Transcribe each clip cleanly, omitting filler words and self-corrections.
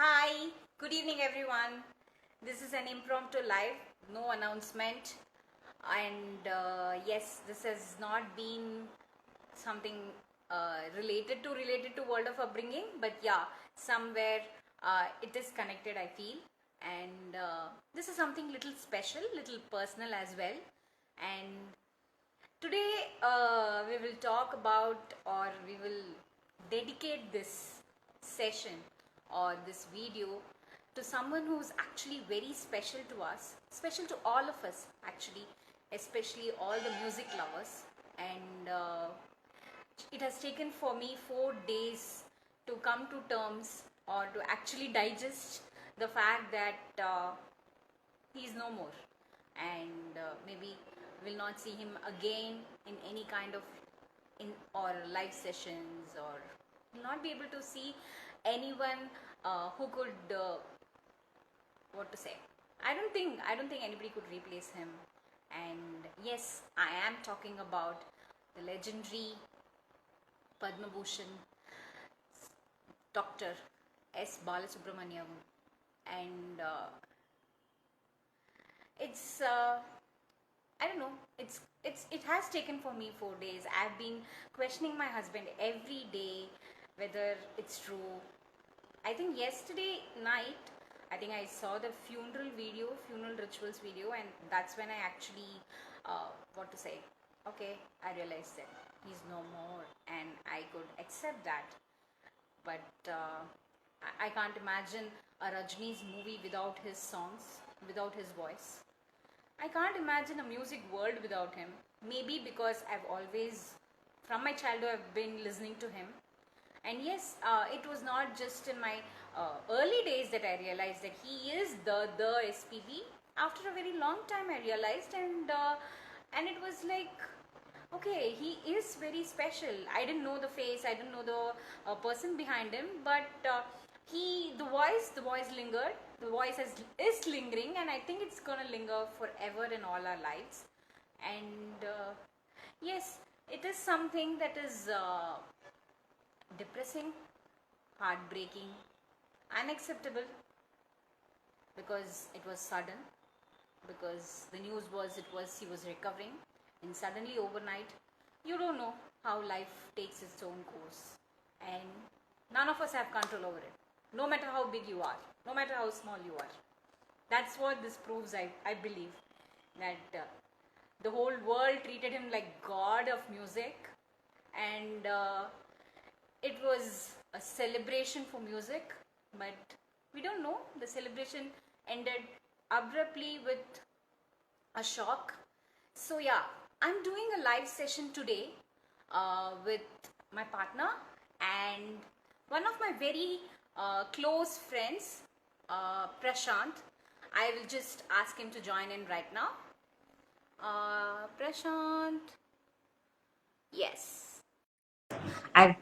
Hi, good evening everyone. This is an impromptu live, no announcement. And yes, this has not been something related to world of upbringing, but yeah, somewhere it is connected, I feel. And this is something little special, little personal as well. And today we will talk about, or we will dedicate this session or this video to someone who's actually very special to us, special to all of us actually, especially all the music lovers. And it has taken for me 4 days to come to terms or to actually digest the fact that he is no more, and maybe will not see him again in any kind of in or live sessions, or will not be able to see anyone who could what to say. I don't think anybody could replace him. And yes, I am talking about the legendary Padma Bhushan Dr. S. Balasubramaniam. And it's I don't know. It has taken for me 4 days. I've been questioning my husband every day whether it's true. I think yesterday night, I think I saw the funeral rituals video, and that's when I actually what to say. Okay, I realized that he's no more, and I could accept that. But I can't imagine a Rajini's movie without his songs, without his voice. I can't imagine a music world without him. Maybe because I've always, from my childhood, I've been listening to him. And yes, it was not just in my early days that I realized that he is the SPB. After a very long time, I realized, and it was like, okay, he is very special. I didn't know the face, I didn't know the person behind him, but the voice lingered. The voice is lingering, and I think it's gonna linger forever in all our lives. And yes, it is something that is depressing, heartbreaking, unacceptable, because it was sudden, because the news was he was recovering, and suddenly overnight, you don't know how life takes its own course, and none of us have control over it, no matter how big you are, no matter how small you are. That's what this proves. I believe that the whole world treated him like god of music, and it was a celebration for music, but we don't know, the celebration ended abruptly with a shock. So yeah, I'm doing a live session today with my partner and one of my very close friends, Prashant. I will just ask him to join in right now. Prashant. Yes. I've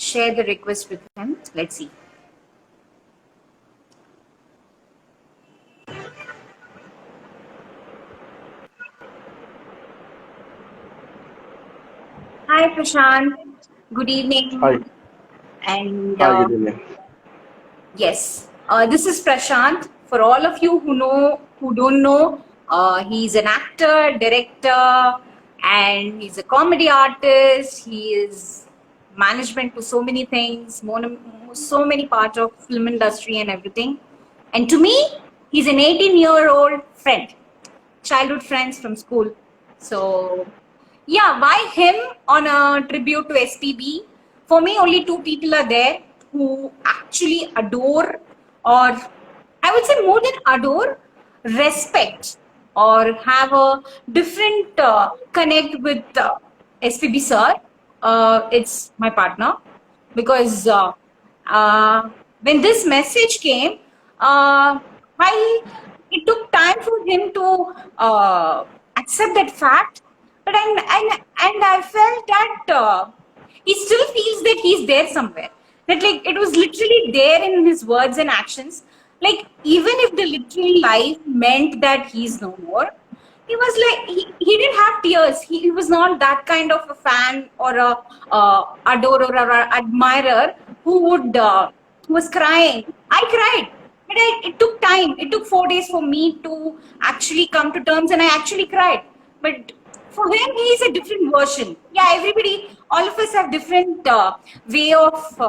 shared the request with him. Let's see. Hi, Prashant. Good evening. Hi. And Hi, good evening. yes, this is Prashant. For all of you who don't know, he's an actor, director, and he's a comedy artist. He is management to so many things, so many parts of film industry and everything. And to me, he's an 18-year-old friend, childhood friends from school. So yeah, why him on a tribute to SPB? For me, only two people are there who actually adore, or I would say more than adore, respect, or have a different connect with SPB sir. It's my partner, because when this message came, while it took time for him to accept that fact, but and I felt that he still feels that he's there somewhere. That like it was literally there in his words and actions. Like even if the literal life meant that he's no more, he was like he didn't have tears. He was not that kind of a fan or a adorer or a admirer who would He was crying. I cried. But it took time. It took 4 days for me to actually come to terms, and I actually cried. But for him, he is a different version. Yeah, everybody, all of us have different way of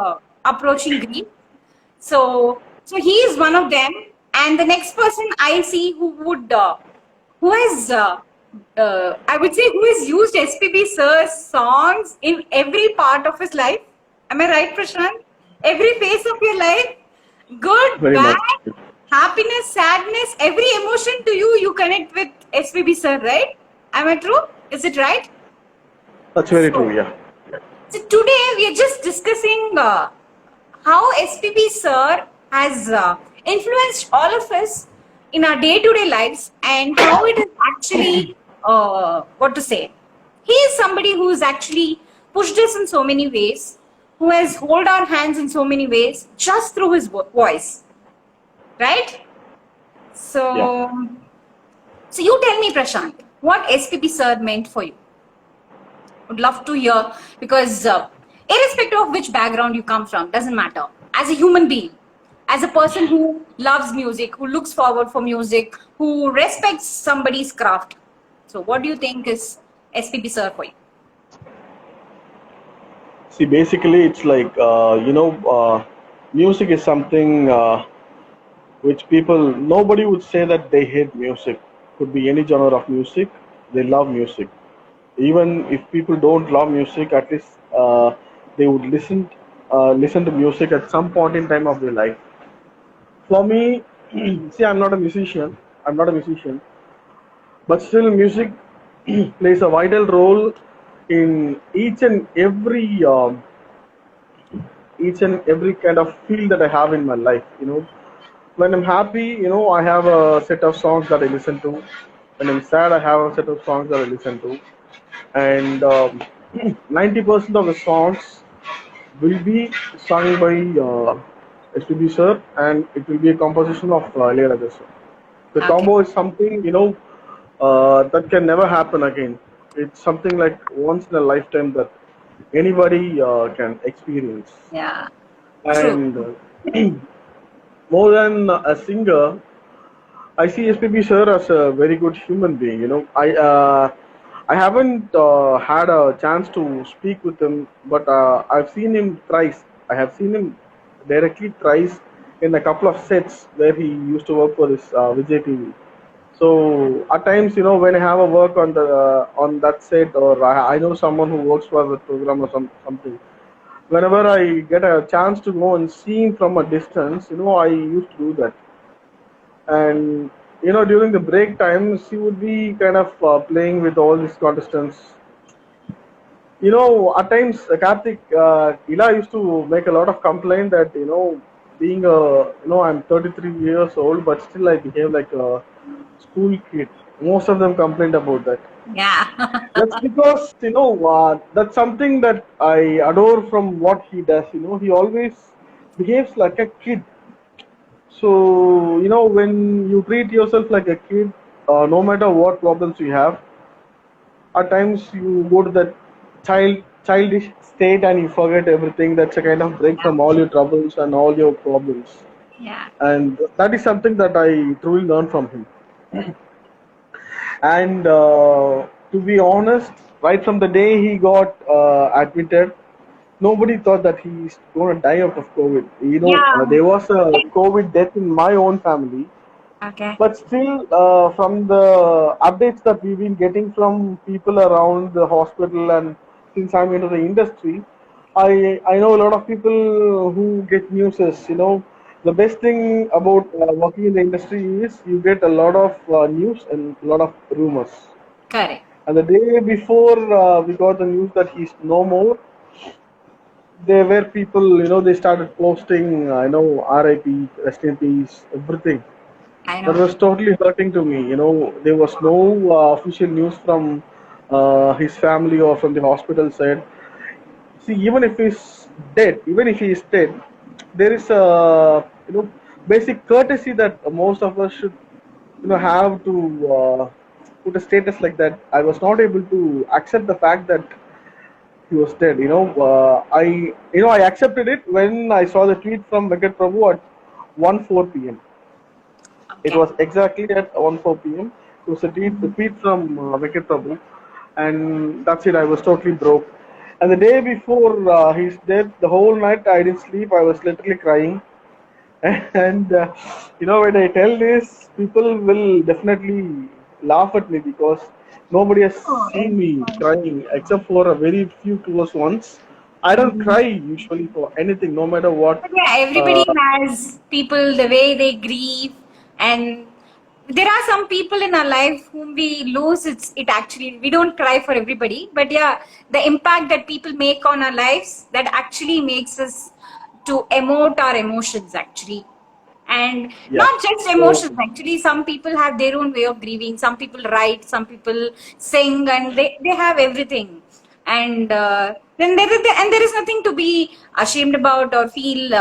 approaching grief. So he is one of them. And the next person I see who has, I would say, who has used SPB sir's songs in every part of his life. Am I right, Prashant? Every phase of your life, good, Very bad, much. happiness, sadness, every emotion to you, you connect with SPB sir, right? Am I true? Is it right? That's very So, true. Yeah. so today we are just discussing how SPB sir has influenced all of us in our day-to-day lives, and how it is actually what to say. He is somebody who has actually pushed us in so many ways, who has hold our hands in so many ways just through his voice, right? Yeah. So, so you tell me, Prashant, what SPB sir meant for you? Would love to hear, because irrespective of which background you come from, doesn't matter. As a human being, as a person who loves music, who looks forward for music, who respects somebody's craft. So, what do you think is SPB sir for you? See, basically, it's like music is something which people nobody would say that they hate music. Could be any genre of music. They love music. Even if people don't love music, at least they would listen to music at some point in time of their life. For me, see, I'm not a musician. I'm not a musician, but still, music plays a vital role in each and every kind of field that I have in my life. When I'm happy, I have a set of songs that I listen to. When I'm sad, I have a set of songs that I listen to. And 90% of the songs will be sung by SPB sir, and it will be a composition of Ilayaraja sir. The Okay. combo is something, that can never happen again. It's something like once in a lifetime that anybody can experience. Yeah. True. And more than a singer, I see SPB sir as a very good human being. I haven't had a chance to speak with him, but I've seen him thrice. I have seen him directly thrice in a couple of sets where he used to work for this Vijay TV. So at times, when I have a work on that set, or I know someone who works for the program or something, whenever I get a chance to go and see him from a distance, I used to do that. And during the break times, he would be kind of playing with all these contestants. At times, Karthik, Ila used to make a lot of complaint that, being I'm 33 years old, but still I behave like a school kid. Most of them complained about that. Yeah. That's because, that's something that I adore from what he does. He always behaves like a kid. So, when you treat yourself like a kid, no matter what problems you have, at times you go to that childish state and you forget everything. That's a kind of break from all your troubles and all your problems. Yeah. And that is something that I truly learned from him. And to be honest, right from the day he got admitted, nobody thought that he's going to die out of COVID. Yeah. There was a COVID death in my own family. Okay. But still, from the updates that we've been getting from people around the hospital, and since I'm into the industry, I know a lot of people who get newses. The best thing about working in the industry is you get a lot of news and a lot of rumors. Correct. And the day before we got the news that he's no more, there were people, they started posting, RIP, rest in peace, everything. I That know. was totally hurting to me. There was no official news from his family or from the hospital side. See, even if he is dead, there is a basic courtesy that most of us should have to put a status like that. I was not able to accept the fact that he was dead. I accepted it when I saw the tweet from Venkat Prabhu at 1:04 p.m. It Okay. was exactly at 1:04 p.m. It was a tweet from Venkat Prabhu, and that's it. I was totally broke. And the day before he's dead, the whole night I didn't sleep. I was literally crying. And when I tell this, people will definitely laugh at me because nobody has Oh, seen me crying except for a very few close ones. I don't mhm. cry usually for anything, no matter what. But yeah, Uh, everybody has people, the way they grieve, and there are some people in our life whom we lose. It actually, we don't cry for everybody, but yeah, the impact that people make on our lives, that actually makes us to emote our emotions actually. And yeah. not just So emotions, actually, some people have their own way of grieving. Some people write, some people sing, and they have everything. And then there is nothing to be ashamed about or feel.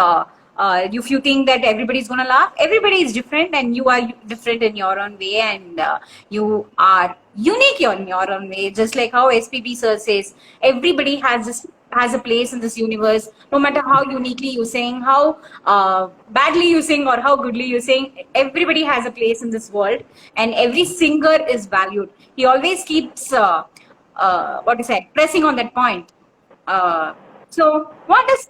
If you think that everybody's gonna laugh, everybody is different, and you are different in your own way, and you are unique in your own way. Just like how SPB sir says, everybody has a place in this universe, no matter how uniquely you sing, how badly you sing, or how goodly you sing. Everybody has a place in this world, and every singer is valued. He always keeps what you say, pressing on that point. So, what does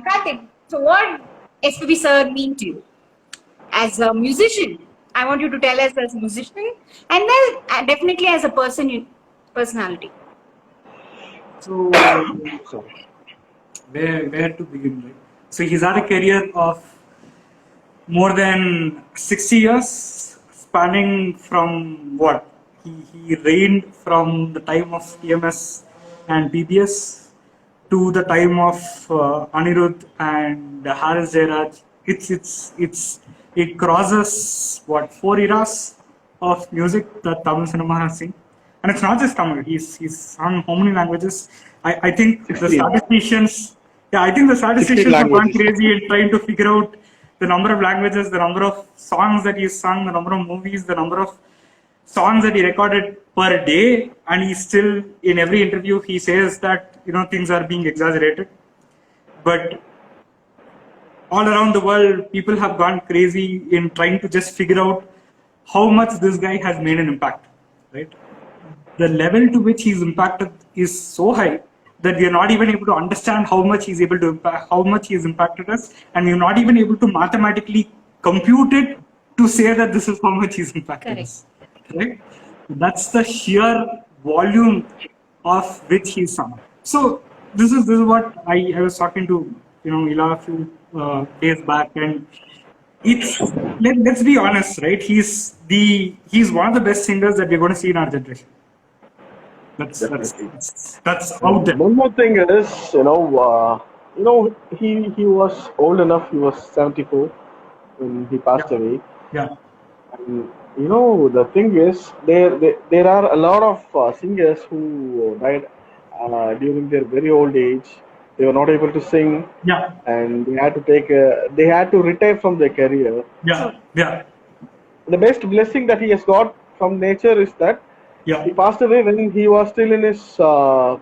Karthik? So, what SPB sir mean to you as a musician? I want you to tell us as a musician, and then definitely as a personality. So sorry. where to begin? Right? So he's had a career of more than 60 years, spanning from what? He reigned from the time of TMS and BBS to the time of Anirudh and Haris Jairaj. It crosses what, 4 eras of music that Tamil cinema has seen. And it's not just Tamil. He's sung how many languages? I think the 16. statisticians, yeah, I think the 16 statisticians have gone languages. crazy in trying to figure out the number of languages, the number of songs that he's sung, the number of movies, the number of songs that he recorded per day. And he's still, in every interview, he says that, things are being exaggerated. But all around the world, people have gone crazy in trying to just figure out how much this guy has made an impact, right? The level to which he's impacted is so high that we are not even able to understand how much he's able to impact, how much he has impacted us, and we're not even able to mathematically compute it to say that this is how much he's impacted Correct. us, right? That's the sheer volume of which he's sung. So this is what I was talking to Ila a few days back, and let's be honest, right? He's one of the best singers that we're going to see in our generation. Definitely. That's out And there. one more thing is, he was old enough. He was 74 when he passed Yeah, away. yeah, And, the thing is, there are a lot of singers who died during their very old age. They were not able to sing, yeah, and they had to retire from their career. yeah, yeah, The best blessing that he has got from nature is that yeah. he passed away when he was still in his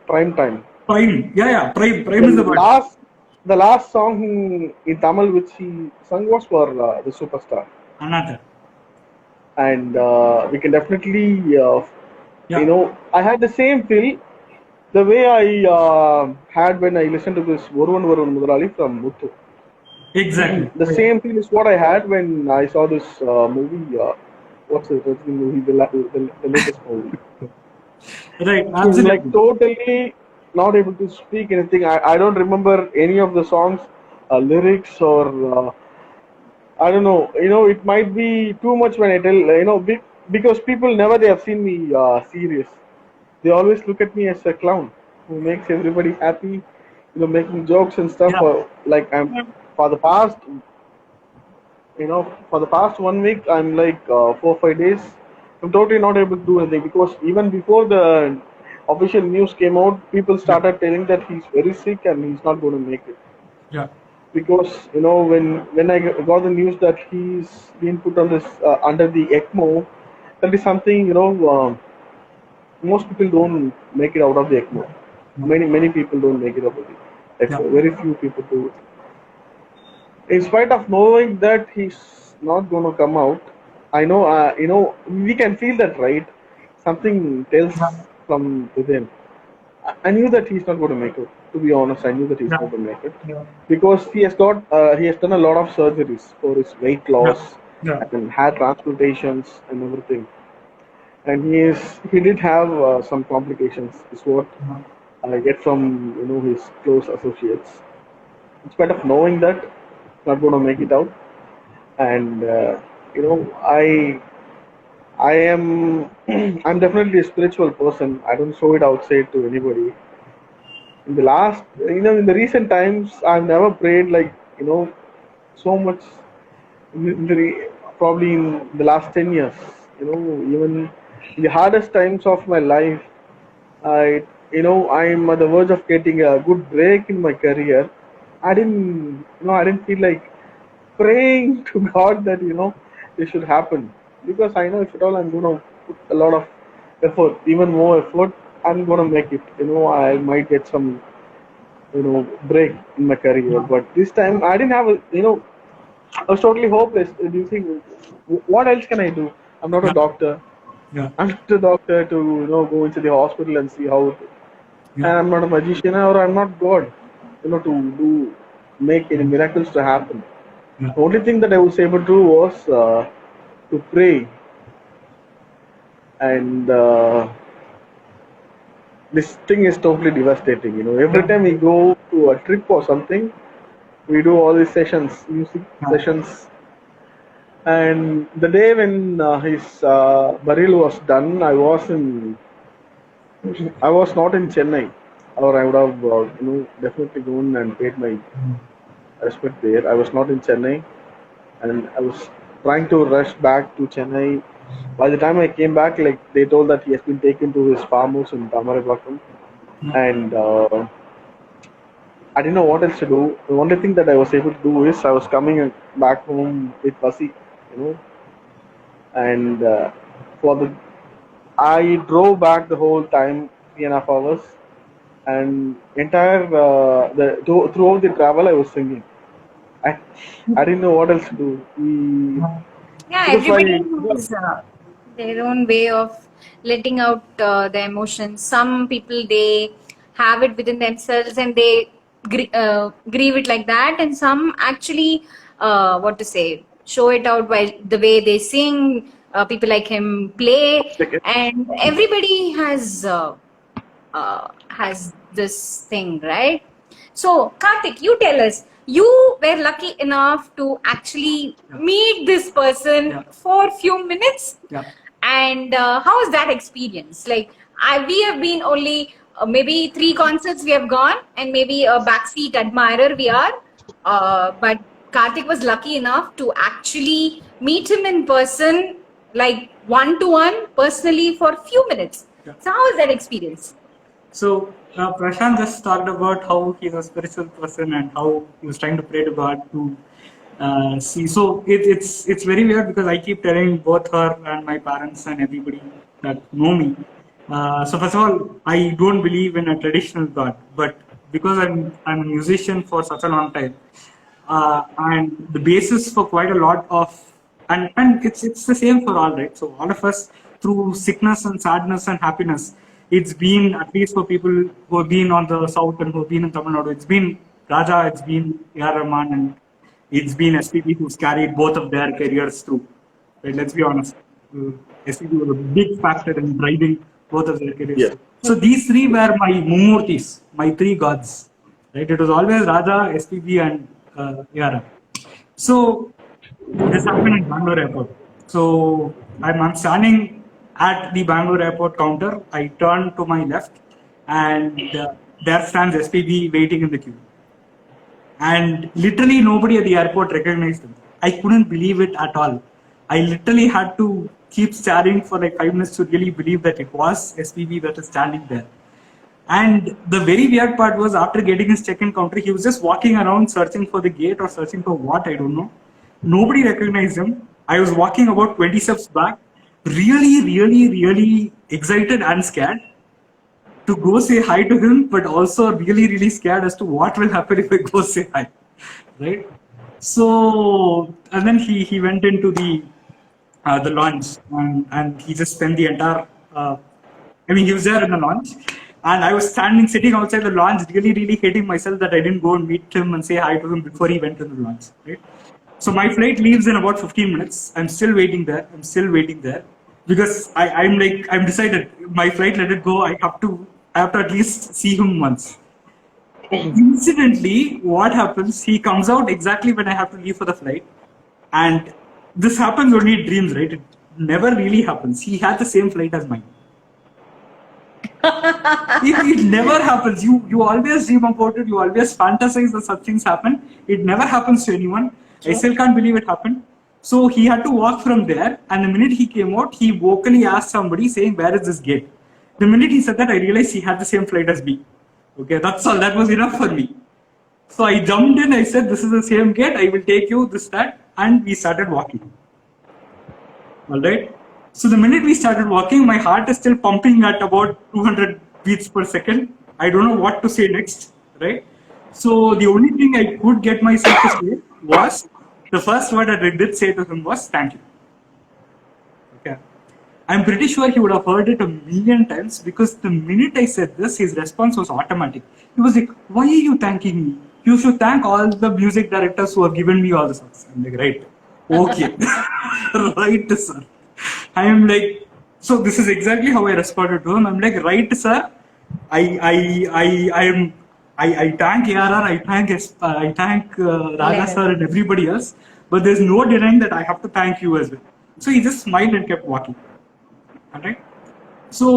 prime time. Prime, yeah, yeah. Prime is the The word. last, the last song in Tamil which he sung was for the superstar, Another. and we can definitely, Yeah, I had the same feel the way I had when I listened to this Varuvan Varuvan Mudurali from Muthu. exactly. The same feel is what I had when I saw this movie. What's the movie? The latest movie. Right, I'm like absolutely. totally not able to speak anything. I don't remember any of the songs, lyrics, or I don't know. It might be too much when I tell, because people never they have seen me serious. They always look at me as a clown who makes everybody happy, making jokes and stuff. Yeah, Like I'm for the past, for the past 1 week, I'm like 4 or 5 days. I'm totally not able to do anything because even before the official news came out, people yeah, started telling that he's very sick and he's not going to make it. yeah, Because when I got the news that he's been put on this under the ECMO, that is something most people don't make it out of the ECMO. Many people don't make it up. Like Yeah. very few people do. In spite of knowing that he's not going to come out, I know. We can feel that, right? Something tells Yeah. from within. I knew that he's not going to make it. To be honest, I knew that he's Yeah. not going to make it Yeah. because he has done a lot of surgeries for his weight Yeah. loss Yeah. and hair transplantations and everything. And he did have some complications. Is what Yeah. I get from his close associates. In spite of knowing that, not going to make it out, and you know I am I'm definitely a spiritual person. I don't show it outside to anybody. In the recent times, I've never prayed like so much. Probably in the last 10 years, even in the hardest times of my life, I'm at the verge of getting a good break in my career. I didn't feel like praying to God that this should happen because I know if at all I'm gonna put a lot of effort, even more effort, I'm gonna make it. I might get some break in my career, Yeah. but this time I didn't have I was totally hopeless. Do you think what else can I do? I'm not a Yeah. doctor. Yeah. I'm not a doctor to go into the hospital and see how. And Yeah. I'm not a magician or I'm not God. To do make any miracles to happen. Yeah. The only thing that I was able to do was to pray, and this thing is totally devastating. Every Yeah. time we go to a trip or something, we do all these sessions, music Yeah. sessions. And the day when his burial was done, I was not in Chennai, or I would have definitely gone and paid my respect there. I was not in Chennai, and I was trying to rush back to Chennai. By the time I came back, like they told that he has been taken to his farmhouse in Tamarapakam, Yeah. and I didn't know what else to do. The only thing that I was able to do is I was coming back home with Vasi, you know, and for the I drove back the whole time, 3.5 hours, and entire throughout the travel I was singing. I I didn't know what else to do. Yeah, Because everybody my has their own way of letting out the emotions. Some people, they have it within themselves and they grieve it like that, and some actually, what to say, show it out by the way they sing. People like him play, and everybody has this thing, right? So, Karthik, you tell us, you were lucky enough to actually Yeah. meet this person Yeah. for few minutes. Yeah. And how was that experience? Like, we have been only maybe 3 concerts we have gone, and maybe a backseat admirer we are. But Karthik was lucky enough to actually meet him in person, like one to one, personally for few minutes. Yeah. So, how was that experience? So Prashant just talked about how he's a spiritual person and how he was trying to pray to God to see. So it's very weird because I keep telling both her and my parents and everybody that know me. So first of all, I don't believe in a traditional God, but because I'm a musician for such a long time, and the basis for quite a lot of and it's the same for all, right? So all of us, through sickness and sadness and happiness, it's been, at least for people who have been on the south and who have been in Tamil Nadu, it's been Raja, it's been A.R. Rahman, and it's been SPB who's carried both of their careers through. Right? Let's be honest. SPB was a big factor in driving both of their careers yeah. through. So these three were my Mumurtis, my three gods. Right? It was always Raja, SPB, and A.R. So this happened in Bangalore airport. So I'm standing at the Bangalore airport counter. I turn to my left, and there stands SPB waiting in the queue. And literally nobody at the airport recognized him. I couldn't believe it at all. I literally had to keep staring for like 5 minutes to really believe that it was SPB that is standing there. And the very weird part was, after getting his check-in counter, he was just walking around searching for the gate or searching for what, I don't know. Nobody recognized him. I was walking about 20 steps back, really, really, really excited and scared. to go say hi to him, but also really, really scared as to what will happen if I go say hi, right? So, and then he went into the launch, and he just spent the entire. I mean, he was there in the launch, and I was sitting outside the launch, really, really hating myself that I didn't go and meet him and say hi to him before he went to the launch, right? So my flight leaves in about 15 minutes. I'm still waiting there. Because I'm decided. My flight let it go. I have to at least see him once. Incidentally, what happens? He comes out exactly when I have to leave for the flight, and this happens only in dreams, right? It never really happens. He had the same flight as mine. it never happens. You always dream about it. You always fantasize that such things happen. It never happens to anyone. I still can't believe it happened. So he had to walk from there, and the minute he came out, he vocally asked somebody saying, "Where is this gate?" The minute he said that, I realized he had the same flight as me. Okay, that's all. That was enough for me. So I jumped in. I said, "This is the same gate. I will take you this that," and we started walking. All right. So the minute we started walking, my heart is still pumping at about 200 beats per second. I don't know what to say next, right? So the only thing I could get myself to say was, the first word that I did say to him was, "Thank you." Okay. I'm pretty sure he would have heard it a million times, because the minute I said this, his response was automatic. He was like, "Why are you thanking me? You should thank all the music directors who have given me all the songs." I'm like, "Right. Okay." "Right, sir." I am like, so this is exactly how I responded to him. I'm like, "Right, sir. I thank ARR, I thank Raja sir and everybody else, but there's no denying that I have to thank you as well." So he just smiled and kept walking. Alright. So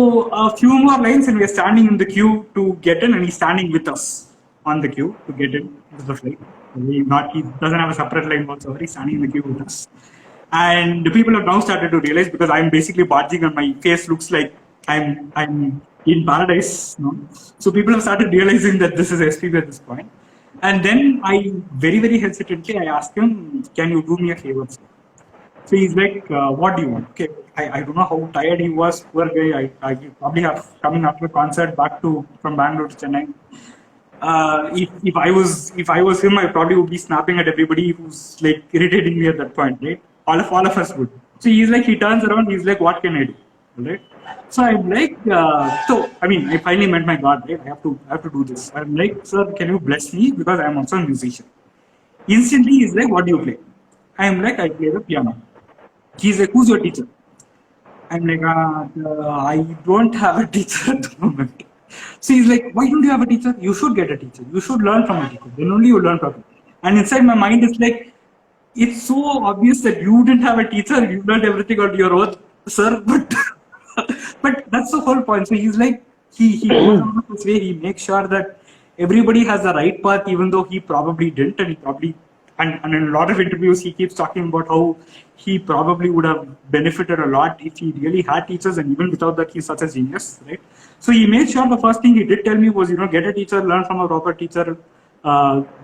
a few more lines, and we are standing in the queue to get in, and he's standing with us on the queue to get in to the flight. He doesn't have a separate line whatsoever. He's standing in the queue with us. And the people have now started to realize, because I'm basically barging and my face looks like I'm in paradise. No? So people have started realizing that this is SPB at this point. And then I very, very hesitantly, I asked him, "Can you do me a favor, sir?" So he's like, "What do you want?" Okay, I don't know how tired he was, poor guy. I probably have coming after a concert back from Bangalore to Chennai. If I was him, I probably would be snapping at everybody who's like irritating me at that point, right? All of us would. So he turns around, he's like, "What can I do?" Right? So I'm like, I finally met my God, right? I have to do this. I'm like, "Sir, can you bless me, because I'm also a musician?" Instantly, he's like, "What do you play?" I'm like, "I play the piano." He's like, "Who's your teacher?" I'm like, "I don't have a teacher at the moment." So he's like, "Why don't you have a teacher? You should get a teacher. You should learn from a teacher. Then only you learn properly." And inside my mind, it's like, it's so obvious that you didn't have a teacher. You learned everything on your own, sir. But that's the whole point. So he's like, he goes out of his way. He makes sure that everybody has the right path, even though he probably didn't, and he probably. And in a lot of interviews, he keeps talking about how he probably would have benefited a lot if he really had teachers, and even without that, he's such a genius, right? So he made sure the first thing he did tell me was, get a teacher, learn from a proper teacher,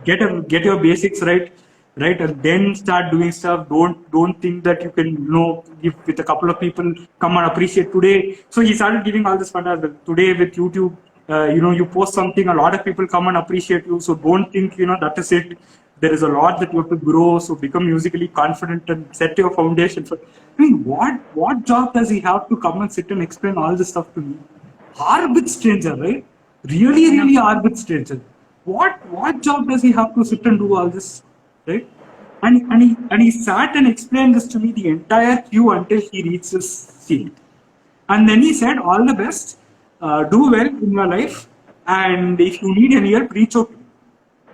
get your basics right, and then start doing stuff. Don't think that you can, give with a couple of people, come and appreciate today. So he started giving all this fun as well. Today with YouTube, you post something, a lot of people come and appreciate you. So don't think, that is it. There is a lot that you have to grow, so become musically confident and set your foundation for. What job does he have to come and sit and explain all this stuff to me? Arbit stranger, right? Really, really arbit stranger. What job does he have to sit and do all this, right? And he sat and explained this to me the entire queue until he reached his seat. And then he said, "All the best, do well in your life, and if you need any help, reach out to me."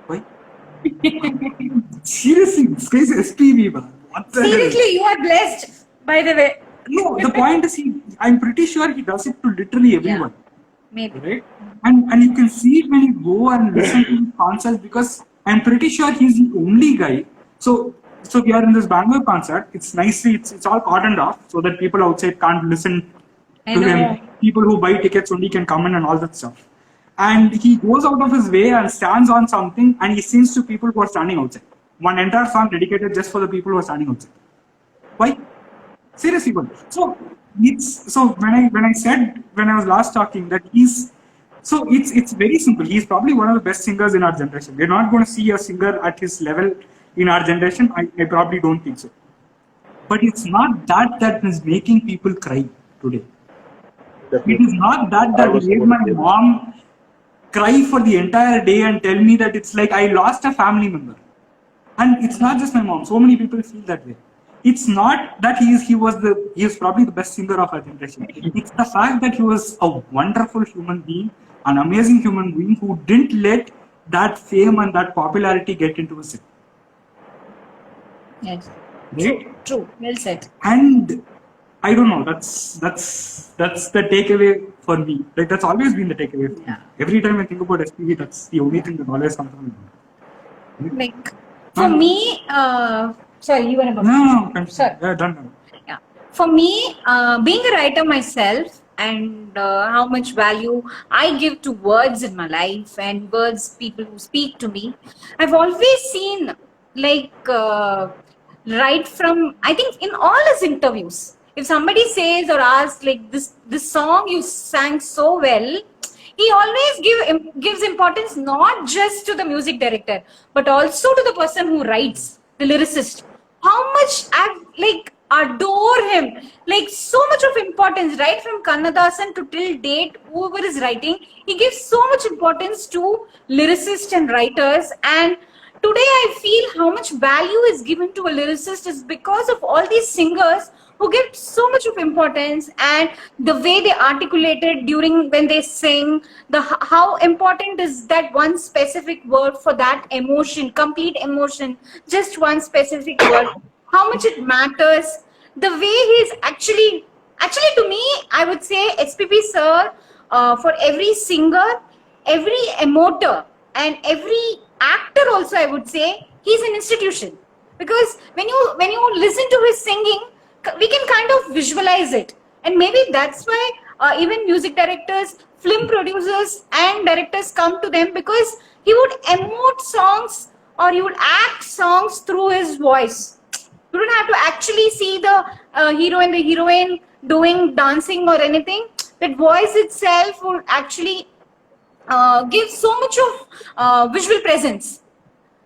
Why? Seriously, this guy's SPB, man. What the Seriously, hell? you are blessed, by the way. No, the point is, I'm pretty sure he does it to literally everyone. Maybe. Right? And you can see it when you go and listen to his concerts, because I'm pretty sure he's the only guy. So we are in this Bangalore concert. It's nicely, it's all cordoned off so that people outside can't listen to him. People who buy tickets only can come in and all that stuff. And he goes out of his way and stands on something, and he sings to people who are standing outside. One entire song dedicated just for the people who are standing outside. Why? Seriously, but so when I said when I was last talking that he's So it's very simple. He's probably one of the best singers in our generation. We're not going to see a singer at his level in our generation. I probably don't think so. But it's not that is making people cry today. It Definitely. is not that I was made about my to say that. mom cry for the entire day and tell me that it's like I lost a family member. And it's not just my mom. So many people feel that way. It's not that he was probably the best singer of our generation. It's the fact that he was a wonderful human being, an amazing human being who didn't let that fame and that popularity get into his head. Yes. Right? True. Well said. And I don't know. That's the takeaway for me. Like that's always been the takeaway. For me. Yeah. Every time I think about SPV, that's the only thing that always comes to my mind. Like for me, sorry, you were about. No, Sorry. yeah, done. Yeah. For me, being a writer myself and how much value I give to words in my life and words, people who speak to me, I've always seen like right from, I think in all his interviews, if somebody says or asks like this song you sang so well, he always gives importance not just to the music director but also to the person who writes, the lyricist. How much I like adore him, like so much of importance, right from Kannadasan to till date, whoever is writing, he gives so much importance to lyricists and writers. And today I feel how much value is given to a lyricist is because of all these singers who give so much of importance, and the way they articulate it during when they sing, how important is that one specific word for that emotion, complete emotion, just one specific word, how much it matters, the way he's actually to me, I would say SPP sir, for every singer, every emoter, and every actor also, I would say he's an institution, because when you listen to his singing, we can kind of visualize it. And maybe that's why even music directors, film producers and directors come to them, because he would emote songs or he would act songs through his voice. You don't have to actually see the hero and the heroine doing dancing or anything. That voice itself would actually give so much of visual presence.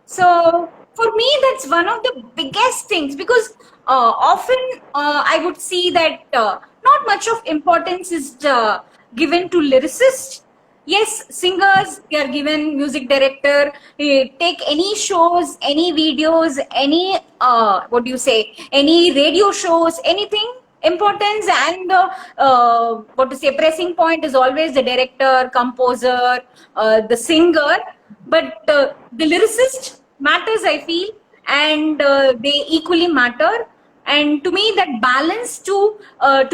So for me, that's one of the biggest things, because often I would see that not much of importance is given to lyricists. Yes, singers, they are given music director, take any shows, any videos, any, what do you say, any radio shows, anything, importance and what to say, pressing point is always the director, composer, the singer, but the lyricist matters, I feel, and they equally matter. And to me, that balance to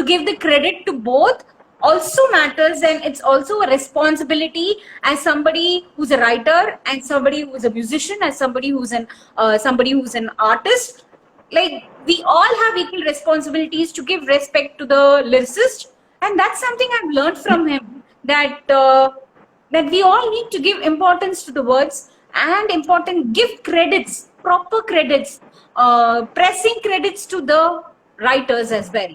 give the credit to both also matters, and it's also a responsibility as somebody who's a writer and somebody who's a musician, as somebody who's an artist. Like, we all have equal responsibilities to give respect to the lyricist, and that's something I've learned from him, that that we all need to give importance to the words and give credits, proper credits, pressing credits to the writers as well.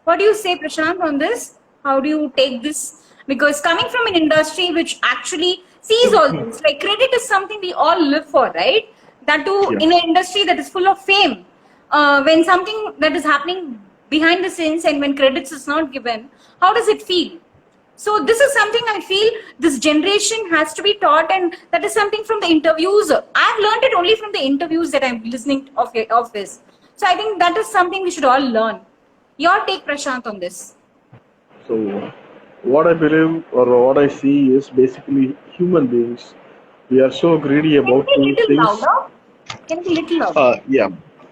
What do you say, Prashant, on this? How do you take this? Because coming from an industry which actually sees all this, like credit is something we all live for, right? That too in an industry that is full of fame. When something that is happening behind the scenes and when credits is not given, how does it feel? So this is something I feel this generation has to be taught, and that is something from the interviews. I've learned it only from the interviews that I'm listening of his. So I think that is something we should all learn. Your take, Prashant, on this? So, what I believe or what I see is basically human beings. We are so greedy about Can you two be a little things. louder? Can you be a little louder? Yeah.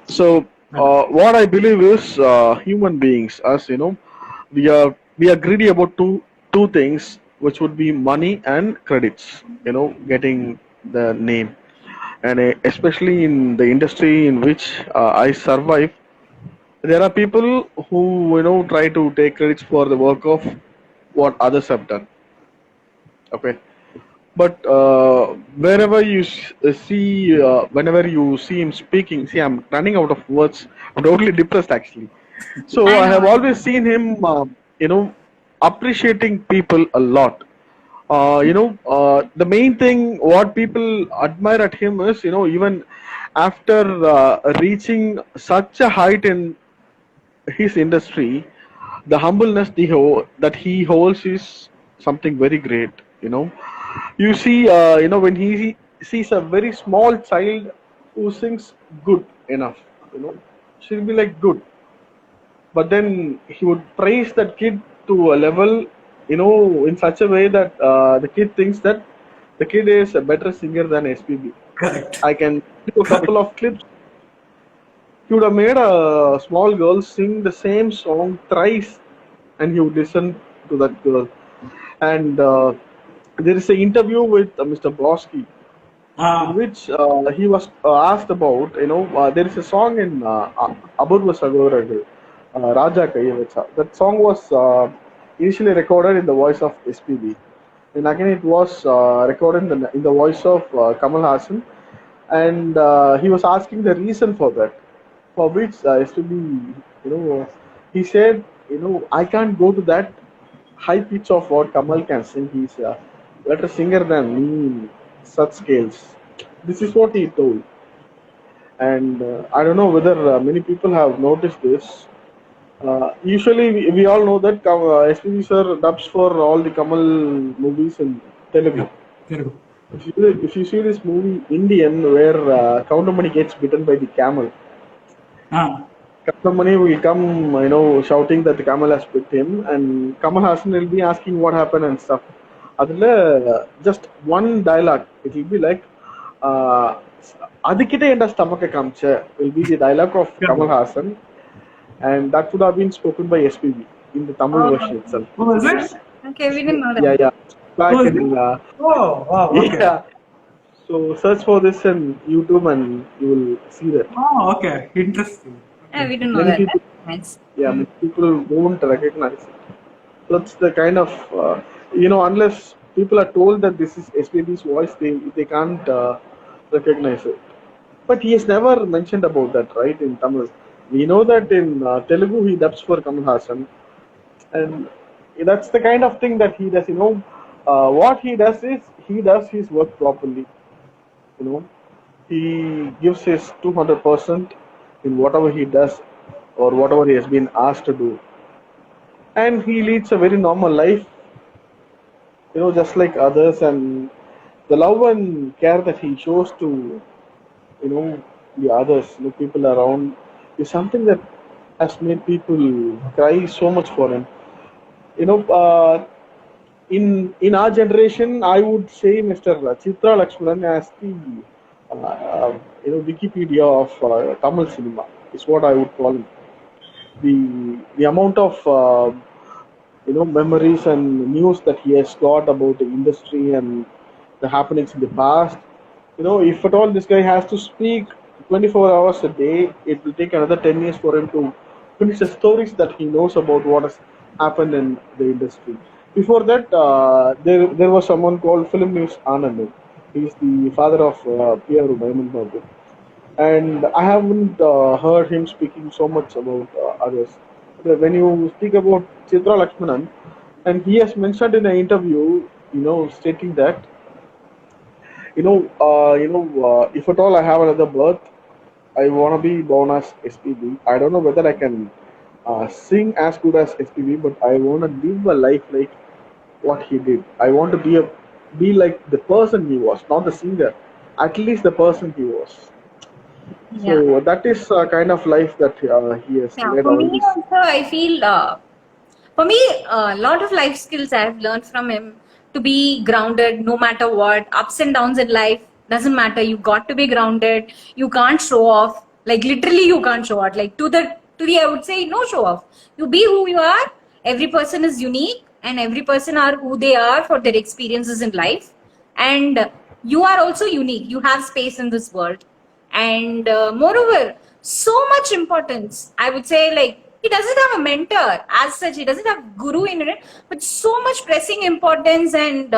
So, what I believe is human beings, us, we are greedy about two things, which would be money and credits. Getting the name, and especially in the industry in which I survive, there are people who try to take credits for the work of what others have done. Okay, but wherever you see, whenever you see him speaking, see, I'm running out of words. I'm totally depressed actually. So I have always seen him, appreciating people a lot. The main thing what people admire at him is, even after reaching such a height in his industry, the humbleness that he holds is something very great. You see, when he sees a very small child who sings good enough, she'll be like good, but then he would praise that kid to a level, in such a way that the kid thinks that the kid is a better singer than SPB. Correct. I can do a couple of clips. He would have made a small girl sing the same song thrice, and he would listen to that girl. And there is an interview with Mr. Broski, in which he was asked about, there is a song in Abhurva Sagodaragal, Raja Kaiyavecha. That song was initially recorded in the voice of SPB. And again, it was recorded in the voice of Kamal Hassan. And he was asking the reason for that, for which SPB, he said, I can't go to that high pitch of what Kamal can sing. He's a better singer than me in such scales. This is what he told. And I don't know whether many people have noticed this. Usually, we all know that SPB sir dubs for all the Kamal movies in Telugu. Telugu. If you see this movie Indian, where Countermoney gets bitten by the camel, Countermoney will come, shouting that the camel has bit him, and Kamal Hassan will be asking what happened and stuff. Just one dialogue, it will be like, Adikite enda stomach kamche, will be the dialogue of Kamal Hassan, and that would have been spoken by SPB in the Tamil version itself. Oh, is it? Okay, we didn't know that. Yeah. Back Oh, is in, wow, okay. yeah. So search for this in YouTube and you will see that. Oh, okay. Interesting. Yeah, we didn't know Many that. people, Nice. many people won't recognize it. That's the kind of, unless people are told that this is SPB's voice, they can't recognize it. But he has never mentioned about that, right, in Tamil. We know that in Telugu he dubs for Kamal Hassan, and that's the kind of thing that he does. What he does is he does his work properly. He gives his 200% in whatever he does or whatever he has been asked to do, and he leads a very normal life, just like others. And the love and care that he shows to, the others, people around, is something that has made people cry so much for him. In our generation, I would say Mr. Chitra Lakshmanan as the Wikipedia of Tamil cinema is what I would call him. The amount of memories and news that he has got about the industry and the happenings in the past. If at all this guy has to speak 24 hours a day, it will take another 10 years for him to finish the stories that he knows about what has happened in the industry. Before that, there was someone called Film News Anand. He is the father of P.R. Diamond Babu. And I haven't heard him speaking so much about others. But when you speak about Chitra Lakshmanan, and he has mentioned in an interview, stating that, if at all I have another birth, I want to be born as SPB. I don't know whether I can sing as good as SPB, but I want to live a life like what he did. I want to be like the person he was, not the singer, at least the person he was. Yeah. So that is kind of life that he has Yeah, led for all me this. also, I feel, for me, a lot of life skills I have learned from him, to be grounded no matter what, ups and downs in life, doesn't matter. You got to be grounded. You can't show off. Like literally, you can't show off. Like to the I would say no show off. You be who you are. Every person is unique, and every person are who they are for their experiences in life. And you are also unique. You have space in this world. And moreover, so much importance. I would say, like, he doesn't have a mentor as such. He doesn't have guru in it, but so much pressing importance and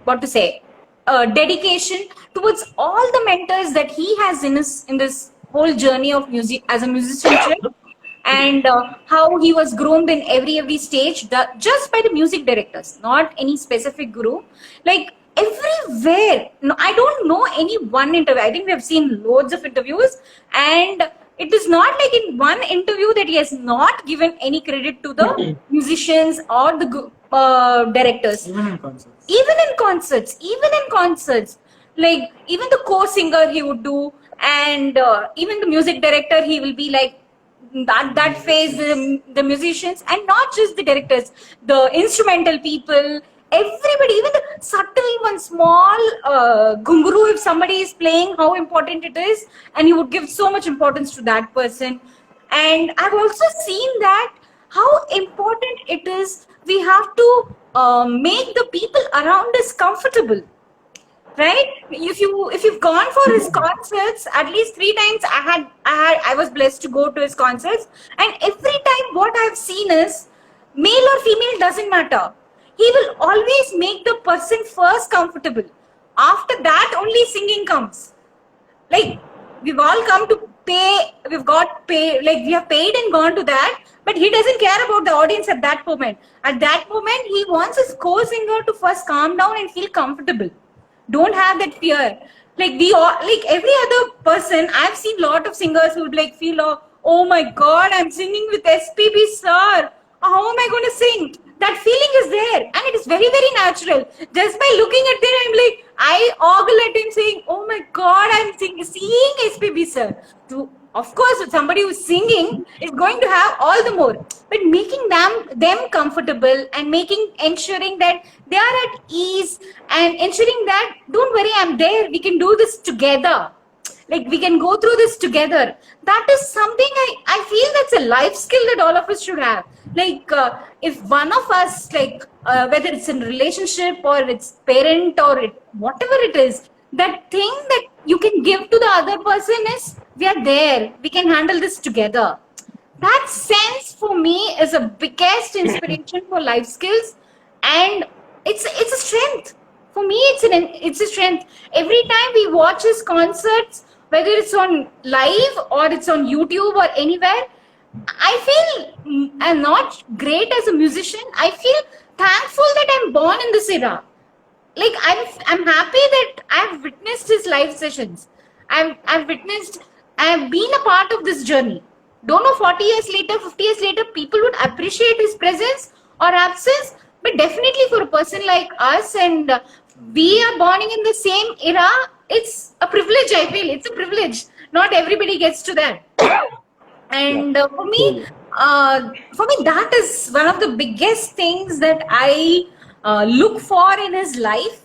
what to say, dedication towards all the mentors that he has in this whole journey of music as a musicianship. and how he was groomed in every stage, just by the music directors, not any specific guru. Like everywhere. No, I don't know any one interview. I think we have seen loads of interviews, and it is not like in one interview that he has not given any credit to the musicians or the directors. Even in concerts. Even in concerts, like even the co-singer he would do, and even the music director, he will be like that phase, the musicians, and not just the directors, the instrumental people, everybody, even the subtle one small gunguru, if somebody is playing, how important it is, and he would give so much importance to that person. And I've also seen that how important it is, we have to make the people around us comfortable, right? If you've gone for his concerts at least 3 times, I was blessed to go to his concerts, and every time what I've seen is, male or female doesn't matter, he will always make the person first comfortable. After that only singing comes. Like we've all come to pay, we've got pay, like we have paid and gone to that, but he doesn't care about the audience at that moment. At that moment he wants his co-singer to first calm down and feel comfortable. Don't have that fear. Like we all, like every other person, I've seen a lot of singers who would like feel, oh my god, I'm singing with SPB sir, how am I going to sing? That feeling is there, and it is very, very natural. Just by looking at it, I'm like, I ogle at him saying, oh my god, I'm seeing SPB sir. Of course, somebody who's singing is going to have all the more, but making them comfortable and ensuring that they are at ease, and ensuring that, don't worry, I'm there, we can do this together. Like we can go through this together. That is something I feel that's a life skill that all of us should have. Like if one of us, like whether it's in relationship or it's parent or whatever it is, that thing that you can give to the other person is, we are there, we can handle this together. That sense for me is a biggest inspiration for life skills, and it's a strength. For me, it's a strength. Every time we watch his concerts, whether it's on live or it's on YouTube or anywhere, I feel I'm not great as a musician. I feel thankful that I'm born in this era. Like I'm happy that I've witnessed his live sessions. I've been a part of this journey. Don't know 40 years later, 50 years later, people would appreciate his presence or absence, but definitely for a person like us, and we are born in the same era, it's a privilege. I feel it's a privilege. Not everybody gets to that. And for me, that is one of the biggest things that I look for in his life,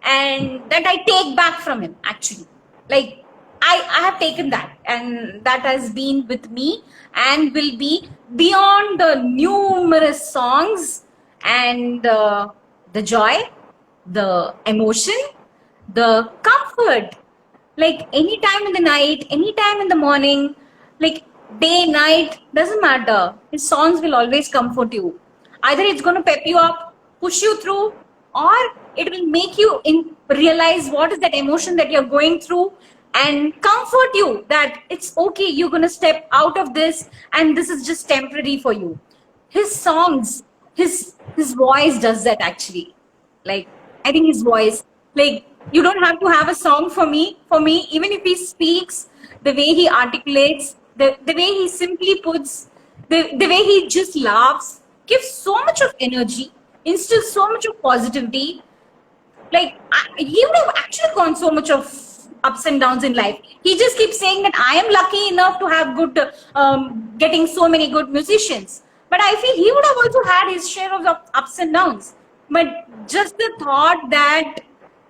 and that I take back from him. Actually, like I have taken that, and that has been with me and will be beyond the numerous songs and the joy, the emotion, the comfort. Like any time in the night, any time in the morning, like day, night, doesn't matter. His songs will always comfort you. Either it's going to pep you up, push you through, or it will make you realize what is that emotion that you're going through, and comfort you that it's okay, you're going to step out of this, and this is just temporary for you. His songs, his voice does that actually. Like, I think his voice, like, you don't have to have a song for me, even if he speaks, the way he articulates, the way he simply puts, the way he just laughs, gives so much of energy, instills so much of positivity. Like, he would have actually gone so much of ups and downs in life. He just keeps saying that I am lucky enough to have good, getting so many good musicians. But I feel he would have also had his share of ups and downs. But just the thought that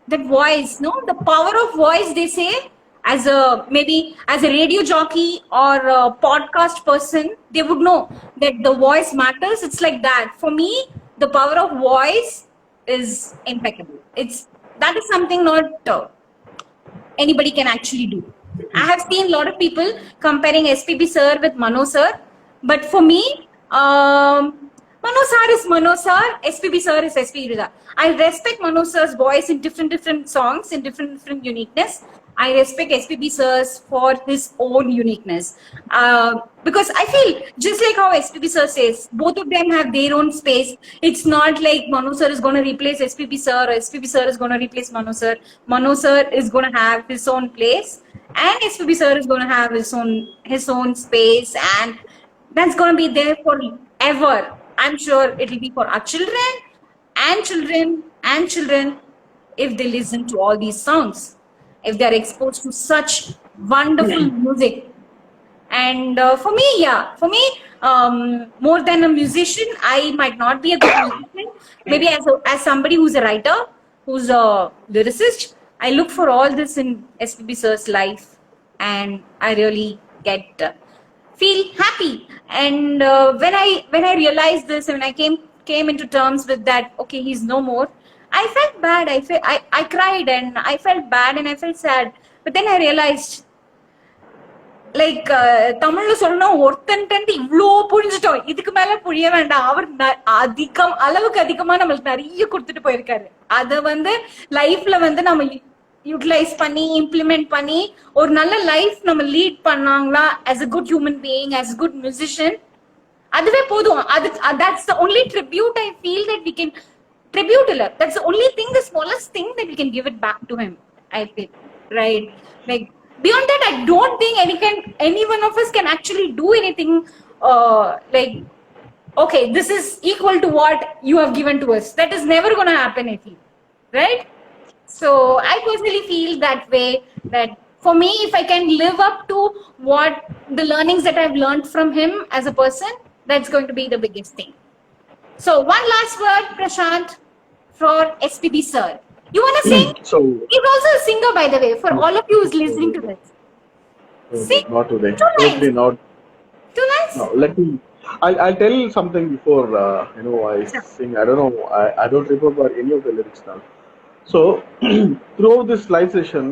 voice, no, the power of voice, they say, as a radio jockey or a podcast person, they would know that the voice matters. It's like that. For me, the power of voice is impeccable. That is something not anybody can actually do. I have seen a lot of people comparing SPB sir with Mano sir, but for me, Mano sir is Mano sir, SPB sir is SPB sir. I respect Mano sir's voice in different songs, in different uniqueness. I respect SPB sirs for his own uniqueness. Because I feel just like how SPB sir says, both of them have their own space. It's not like Manu sir is going to replace SPB sir or SPB sir is going to replace Manu sir. Manu sir is going to have his own place, and SPB sir is going to have his own space, and that's going to be there forever. I'm sure it will be for our children and children and children if they listen to all these songs, if they are exposed to such wonderful music. And for me, more than a musician, I might not be a good musician. Maybe as somebody who's a writer, who's a lyricist, I look for all this in SPB sir's life, and I really get feel happy. And when I realized this, and when I came into terms with that, okay, he's no more. I felt bad. I cried and I felt bad and I felt sad. But then I realized, like தமிழ்ல சொல்லணும், ஒருத்தன்ட்டு இவ்வளோ புரிஞ்சுட்டோம், இதுக்கு மேல புரிய வேண்டாம். அவர் அளவுக்கு அதிகமா நம்மளுக்கு நிறைய கொடுத்துட்டு போயிருக்காரு. அத லைஃப்ல நம்ம யூட்டிலைஸ் பண்ணி இம்ப்ளிமெண்ட் பண்ணி ஒரு நல்ல லைஃப் நம்ம லீட் பண்ணாங்களா, as a good human being, as a good musician, அதுவே போதும். that's the only tribute I feel that we can tribute இல்ல, that's the only thing, the smallest thing that we can give it back to him, I feel, right? Like beyond that, I don't think any one of us can actually do anything like, okay, this is equal to what you have given to us. That is never going to happen, I feel, right? So I personally feel that way, that for me, if I can live up to what the learnings that I've learned from him as a person, that's going to be the biggest thing. So one last word, Prashant, for SPB sir. You want to sing? So He's also a singer, by the way, for all of you who's listening to this. Sing. not today. Two lines. Totally not. Two lines? No, let me. I'll tell you something before I sing. I don't know. I don't remember any of the lyrics now. So throughout this live session,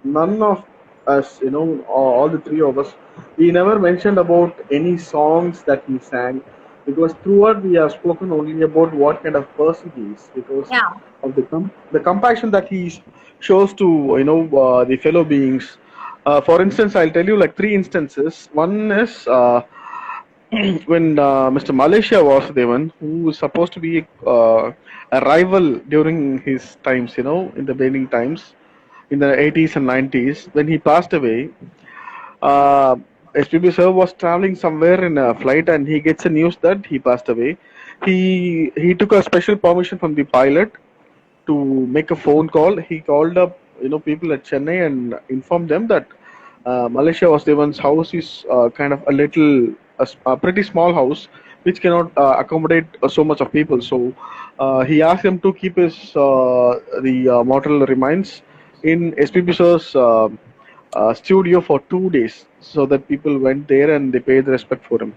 none of us, all the three of us, we never mentioned about any songs that he sang, because throughout we have spoken only about what kind of person he is, because Yeah. of the compassion that he shows to the fellow beings. For instance, I'll tell you like three instances. One is when Mr. Malaysia Vasudevan, who was supposed to be a rival during his times, in the beginning times, in the 80s and 90s, when he passed away, SPB sir was traveling somewhere in a flight and he gets a news that he passed away. He took a special permission from the pilot to make a phone call. He called up people at Chennai and informed them that Malaysia Vasudevan's house is kind of a pretty small house which cannot accommodate so much of people. So he asked them to keep his the mortal remains in SPB sir's studio for 2 days, so that people went there and they paid respect for him.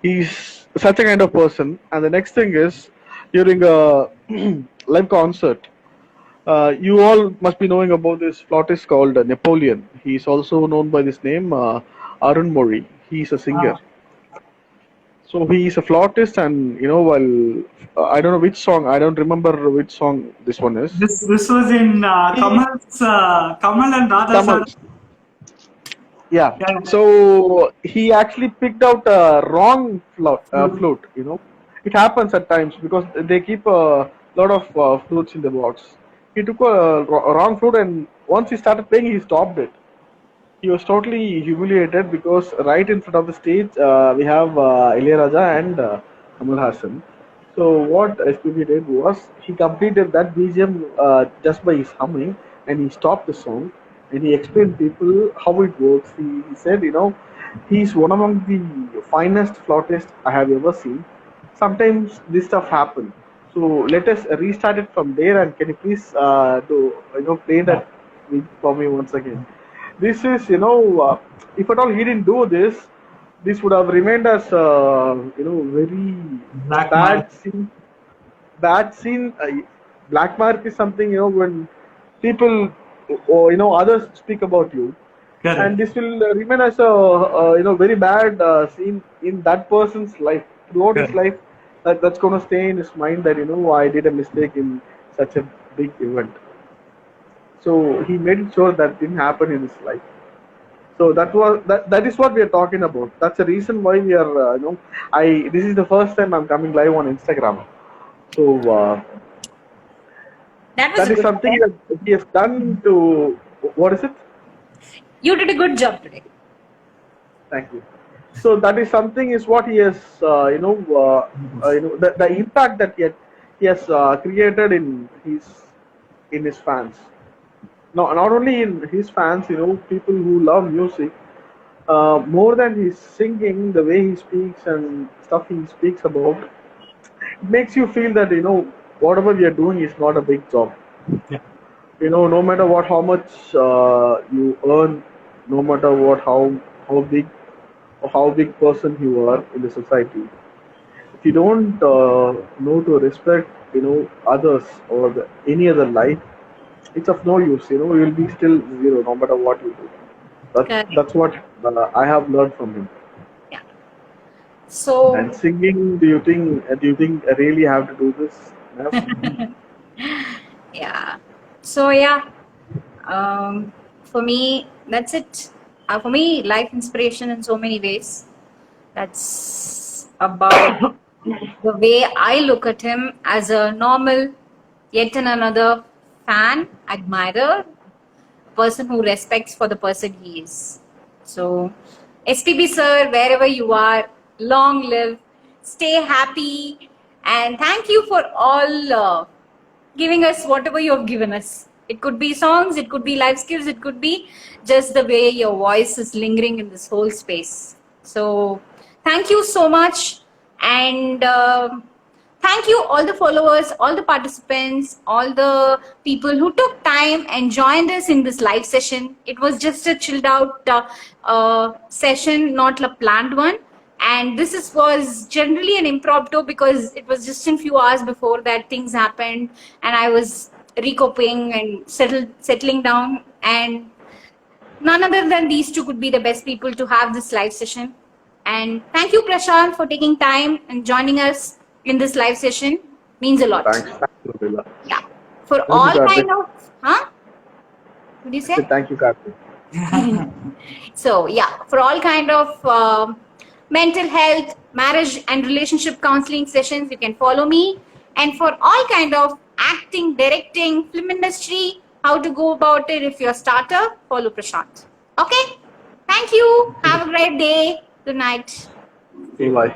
He's such a kind of person. And the next thing is, during a live concert, you all must be knowing about this flautist called Napoleon. He's also known by this name, Arun Mori. He's a singer. So he is a flautist, and while I don't know which song, I don't remember which song this one is. This was in Kamal and Radha sir. Kamal. Yeah. Yeah. So he actually picked out a wrong flute. It happens at times because they keep a lot of flutes in the box. He took a wrong flute, and once he started playing, he stopped it. He was totally humiliated because right in front of the stage we have Ilayaraja and Kamal Hassan. So what SPB did was he completed that BGM just by his humming, and he stopped the song and he explained to people how it works. He said, he's one among the finest flautists I have ever seen. Sometimes this stuff happens. So let us restart it from there, and can you please play that for me once again? This is, if at all he didn't do this, this would have remained as, very Black bad mark. scene. Bad scene. Black mark is something, when people, others speak about you. Correct. And this will remain as a very bad scene in that person's life. Throughout his life, that's going to stay in his mind that, I did a mistake in such a big event. So he made sure that didn't happen in his life. So that is what we are talking about. That's the reason why we are I this is the first time I'm coming live on Instagram. So That was that is good. something that he has done to, what is it? You did a good job today. Thank you. So that is something is what he has the impact that he has created in his fans. No, not only in his fans, people who love music. More than his singing, the way he speaks and stuff he speaks about, it makes you feel that whatever we are doing is not a big job. Yeah. No matter what, how much you earn, no matter what, how big person you are in the society, if you don't know to respect, others or any other life, it's of no use. You will be still zero no matter what you do. Correct. That's what I have learned from him. Yeah. So And singing, do you think I really have to do this? No? yeah. So yeah. For me, that's it. For me, life inspiration in so many ways. That's about the way I look at him as a normal, yet another fan, admirer, person who respects for the person he is. So, SPB sir, wherever you are, long live, stay happy, and thank you for all giving us whatever you have given us. It could be songs, it could be life skills, it could be just the way your voice is lingering in this whole space. So, thank you so much, and thank you, all the followers, all the participants, all the people who took time and joined us in this live session. It was just a chilled out session, not a planned one. And was generally an impromptu because it was just in few hours before that things happened, and I was recouping and settling down. And none other than these two could be the best people to have this live session. And thank you, Prashant, for taking time and joining us in this live session. Means a lot. Thank you, Leela. Yeah. For Thank all you, Karthik. kind of, huh? What do you say? Thank you, Karthik. So yeah, for all kind of mental health, marriage and relationship counseling sessions, you can follow me. And for all kind of acting, directing, film industry, how to go about it if you're a starter, follow Prashant. Okay? Thank you. Have a great day. Good night. Bye.